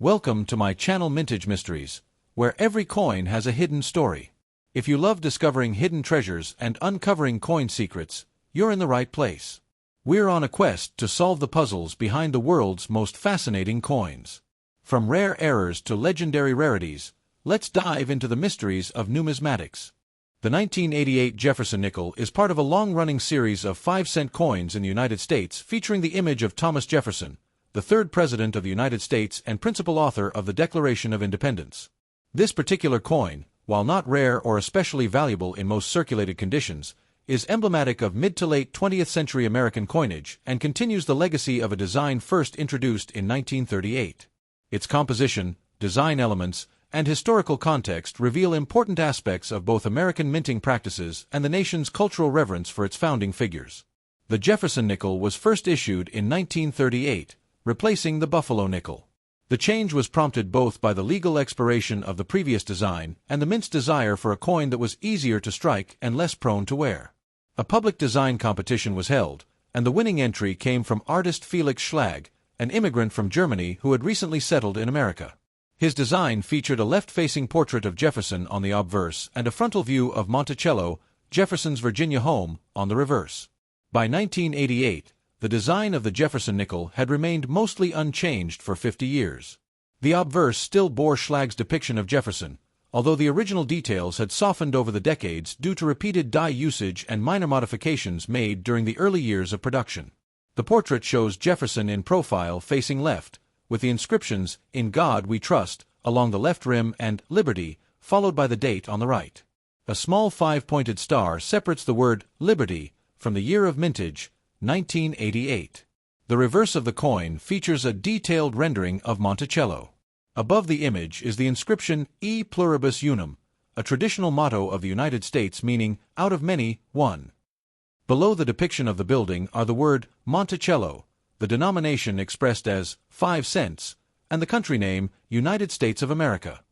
Welcome to my channel Mintage Mysteries, where every coin has a hidden story. If you love discovering hidden treasures and uncovering coin secrets, you're in the right place. We're on a quest to solve the puzzles behind the world's most fascinating coins. From rare errors to legendary rarities, let's dive into the mysteries of numismatics. The 1988 Jefferson nickel is part of a long-running series of 5-cent coins in the United States featuring the image of Thomas Jefferson, the third President of the United States and principal author of the Declaration of Independence. This particular coin, while not rare or especially valuable in most circulated conditions, is emblematic of mid to late 20th century American coinage and continues the legacy of a design first introduced in 1938. Its composition, design elements, and historical context reveal important aspects of both American minting practices and the nation's cultural reverence for its founding figures. The Jefferson nickel was first issued in 1938, replacing the Buffalo nickel. The change was prompted both by the legal expiration of the previous design and the mint's desire for a coin that was easier to strike and less prone to wear. A public design competition was held, and the winning entry came from artist Felix Schlag, an immigrant from Germany who had recently settled in America. His design featured a left-facing portrait of Jefferson on the obverse and a frontal view of Monticello, Jefferson's Virginia home, on the reverse. By 1988, the design of the Jefferson nickel had remained mostly unchanged for 50 years. The obverse still bore Schlag's depiction of Jefferson, although the original details had softened over the decades due to repeated die usage and minor modifications made during the early years of production. The portrait shows Jefferson in profile facing left, with the inscriptions, "In God We Trust," along the left rim and "Liberty," followed by the date on the right. A small 5-pointed star separates the word "Liberty" from the year of mintage, 1988. The reverse of the coin features a detailed rendering of Monticello. Above the image is the inscription "E Pluribus Unum," a traditional motto of the United States meaning, "Out of many, one." Below the depiction of the building are the word Monticello, the denomination expressed as 5 cents, and the country name, United States of America.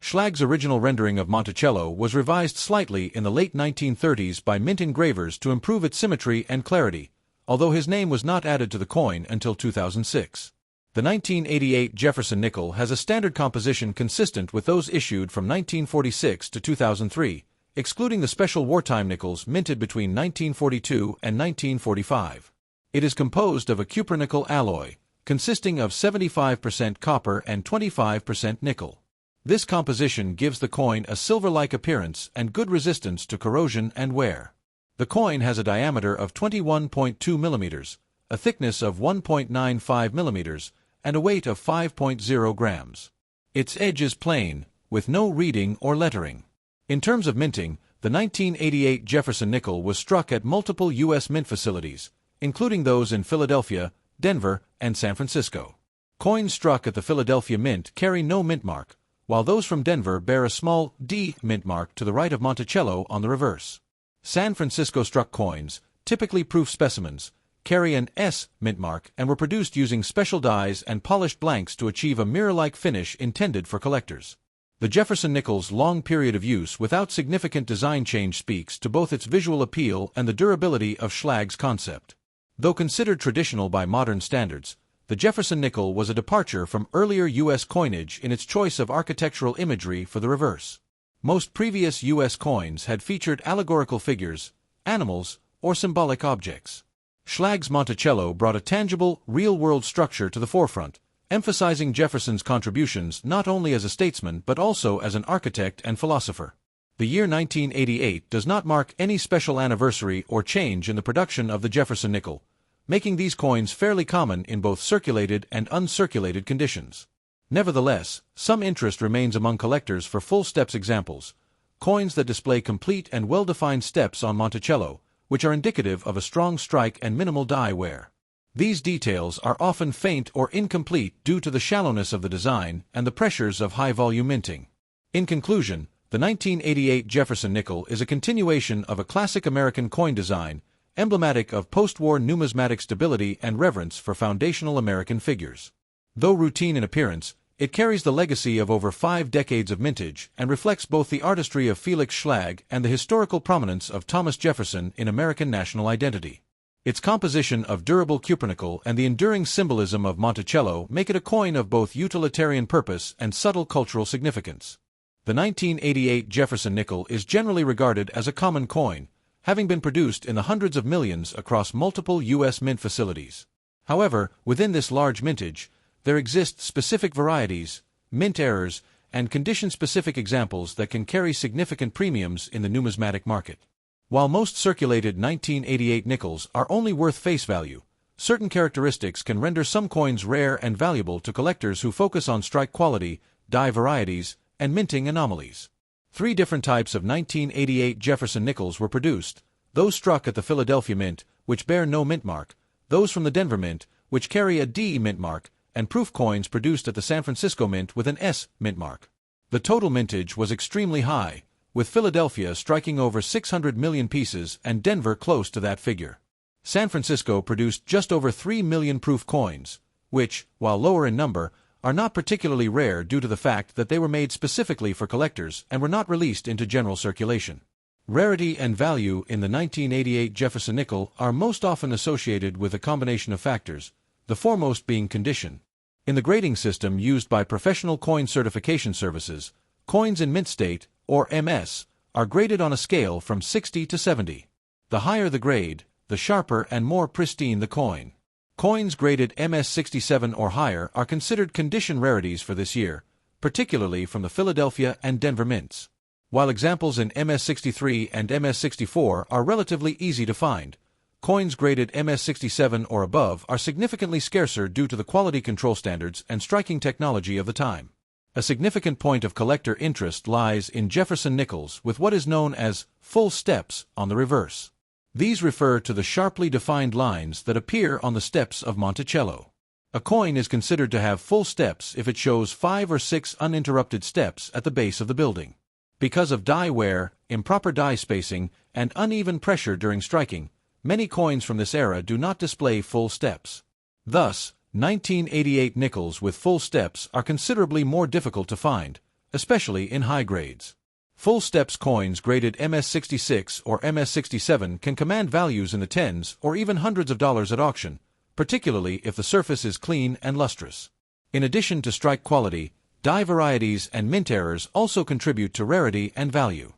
Schlag's original rendering of Monticello was revised slightly in the late 1930s by mint engravers to improve its symmetry and clarity, although his name was not added to the coin until 2006. The 1988 Jefferson nickel has a standard composition consistent with those issued from 1946 to 2003, excluding the special wartime nickels minted between 1942 and 1945. It is composed of a cupronickel alloy, consisting of 75% copper and 25% nickel. This composition gives the coin a silver-like appearance and good resistance to corrosion and wear. The coin has a diameter of 21.2 millimeters, a thickness of 1.95 millimeters, and a weight of 5.0 grams. Its edge is plain, with no reading or lettering. In terms of minting, the 1988 Jefferson nickel was struck at multiple U.S. mint facilities, including those in Philadelphia, Denver, and San Francisco. Coins struck at the Philadelphia Mint carry no mint mark, while those from Denver bear a small D mint mark to the right of Monticello on the reverse. San Francisco struck coins, typically proof specimens, carry an S mint mark and were produced using special dies and polished blanks to achieve a mirror-like finish intended for collectors. The Jefferson nickel's long period of use without significant design change speaks to both its visual appeal and the durability of Schlag's concept. Though considered traditional by modern standards, the Jefferson nickel was a departure from earlier U.S. coinage in its choice of architectural imagery for the reverse. Most previous U.S. coins had featured allegorical figures, animals, or symbolic objects. Schlag's Monticello brought a tangible, real-world structure to the forefront, emphasizing Jefferson's contributions not only as a statesman but also as an architect and philosopher. The year 1988 does not mark any special anniversary or change in the production of the Jefferson nickel, making these coins fairly common in both circulated and uncirculated conditions. Nevertheless, some interest remains among collectors for full steps examples, coins that display complete and well-defined steps on Monticello, which are indicative of a strong strike and minimal die wear. These details are often faint or incomplete due to the shallowness of the design and the pressures of high-volume minting. In conclusion, the 1988 Jefferson nickel is a continuation of a classic American coin design, emblematic of post-war numismatic stability and reverence for foundational American figures. Though routine in appearance, it carries the legacy of over 5 decades of mintage and reflects both the artistry of Felix Schlag and the historical prominence of Thomas Jefferson in American national identity. Its composition of durable cupronickel and the enduring symbolism of Monticello make it a coin of both utilitarian purpose and subtle cultural significance. The 1988 Jefferson nickel is generally regarded as a common coin, having been produced in the hundreds of millions across multiple U.S. mint facilities. However, within this large mintage, there exist specific varieties, mint errors, and condition-specific examples that can carry significant premiums in the numismatic market. While most circulated 1988 nickels are only worth face value, certain characteristics can render some coins rare and valuable to collectors who focus on strike quality, die varieties, and minting anomalies. 3 different types of 1988 Jefferson nickels were produced: those struck at the Philadelphia Mint, which bear no mint mark, those from the Denver Mint, which carry a D mint mark, and proof coins produced at the San Francisco Mint with an S mint mark. The total mintage was extremely high, with Philadelphia striking over 600 million pieces and Denver close to that figure. San Francisco produced just over 3 million proof coins, which, while lower in number, are not particularly rare due to the fact that they were made specifically for collectors and were not released into general circulation. Rarity and value in the 1988 Jefferson nickel are most often associated with a combination of factors, the foremost being condition. In the grading system used by professional coin certification services, coins in mint state, or MS, are graded on a scale from 60 to 70. The higher the grade, the sharper and more pristine the coin. Coins graded MS-67 or higher are considered condition rarities for this year, particularly from the Philadelphia and Denver mints. While examples in MS-63 and MS-64 are relatively easy to find, coins graded MS-67 or above are significantly scarcer due to the quality control standards and striking technology of the time. A significant point of collector interest lies in Jefferson nickels with what is known as full steps on the reverse. These refer to the sharply defined lines that appear on the steps of Monticello. A coin is considered to have full steps if it shows 5 or 6 uninterrupted steps at the base of the building. Because of die wear, improper die spacing, and uneven pressure during striking, many coins from this era do not display full steps. Thus, 1988 nickels with full steps are considerably more difficult to find, especially in high grades. Full steps coins graded MS-66 or MS-67 can command values in the tens or even hundreds of dollars at auction, particularly if the surface is clean and lustrous. In addition to strike quality, die varieties and mint errors also contribute to rarity and value.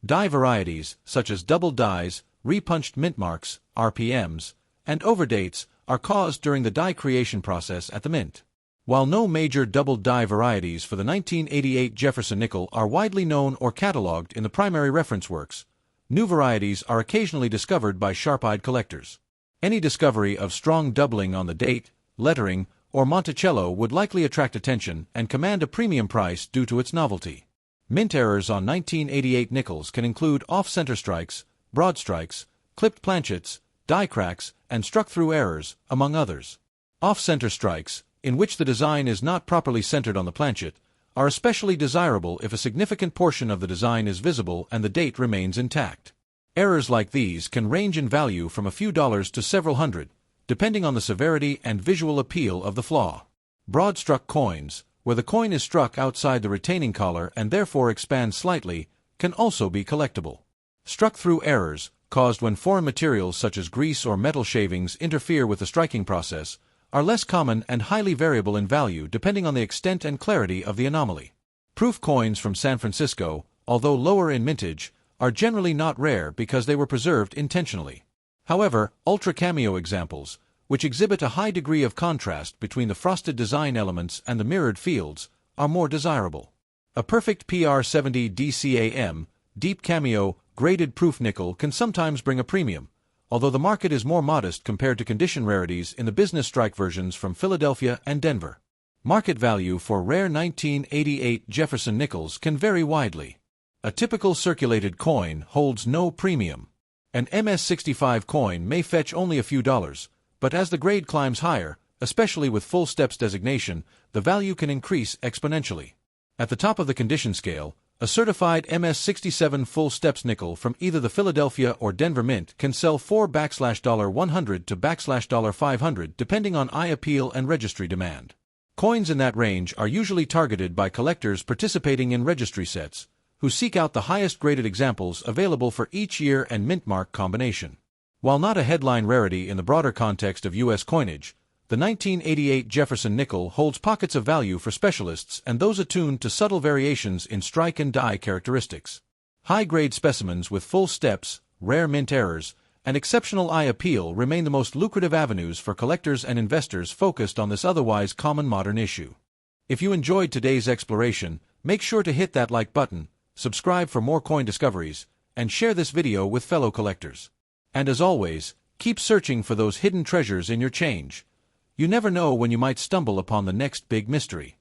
Die varieties, such as double dies, repunched mint marks, RPMs, and overdates, are caused during the die creation process at the mint. While no major double die varieties for the 1988 Jefferson nickel are widely known or catalogued in the primary reference works, new varieties are occasionally discovered by sharp-eyed collectors. Any discovery of strong doubling on the date, lettering, or Monticello would likely attract attention and command a premium price due to its novelty. Mint errors on 1988 nickels can include off-center strikes, broad strikes, clipped planchets, die cracks, and struck-through errors, among others. Off-center strikes, in which the design is not properly centered on the planchet, are especially desirable if a significant portion of the design is visible and the date remains intact. Errors like these can range in value from a few dollars to several hundred, depending on the severity and visual appeal of the flaw. Broad-struck coins, where the coin is struck outside the retaining collar and therefore expands slightly, can also be collectible. Struck-through errors, caused when foreign materials such as grease or metal shavings interfere with the striking process, are less common and highly variable in value depending on the extent and clarity of the anomaly. Proof coins from San Francisco, although lower in mintage, are generally not rare because they were preserved intentionally. However, ultra-cameo examples, which exhibit a high degree of contrast between the frosted design elements and the mirrored fields, are more desirable. A perfect PR70 DCAM, deep cameo, graded proof nickel can sometimes bring a premium, although the market is more modest compared to condition rarities in the business strike versions from Philadelphia and Denver. Market value for rare 1988 Jefferson nickels can vary widely. A typical circulated coin holds no premium. An MS-65 coin may fetch only a few dollars, but as the grade climbs higher, especially with full steps designation, the value can increase exponentially. At the top of the condition scale, a certified MS-67 full steps nickel from either the Philadelphia or Denver Mint can sell for $100 to $500 depending on eye appeal and registry demand. Coins in that range are usually targeted by collectors participating in registry sets, who seek out the highest graded examples available for each year and mint mark combination. While not a headline rarity in the broader context of U.S. coinage, the 1988 Jefferson nickel holds pockets of value for specialists and those attuned to subtle variations in strike and die characteristics. High-grade specimens with full steps, rare mint errors, and exceptional eye appeal remain the most lucrative avenues for collectors and investors focused on this otherwise common modern issue. If you enjoyed today's exploration, make sure to hit that like button, subscribe for more coin discoveries, and share this video with fellow collectors. And as always, keep searching for those hidden treasures in your change. You never know when you might stumble upon the next big mystery.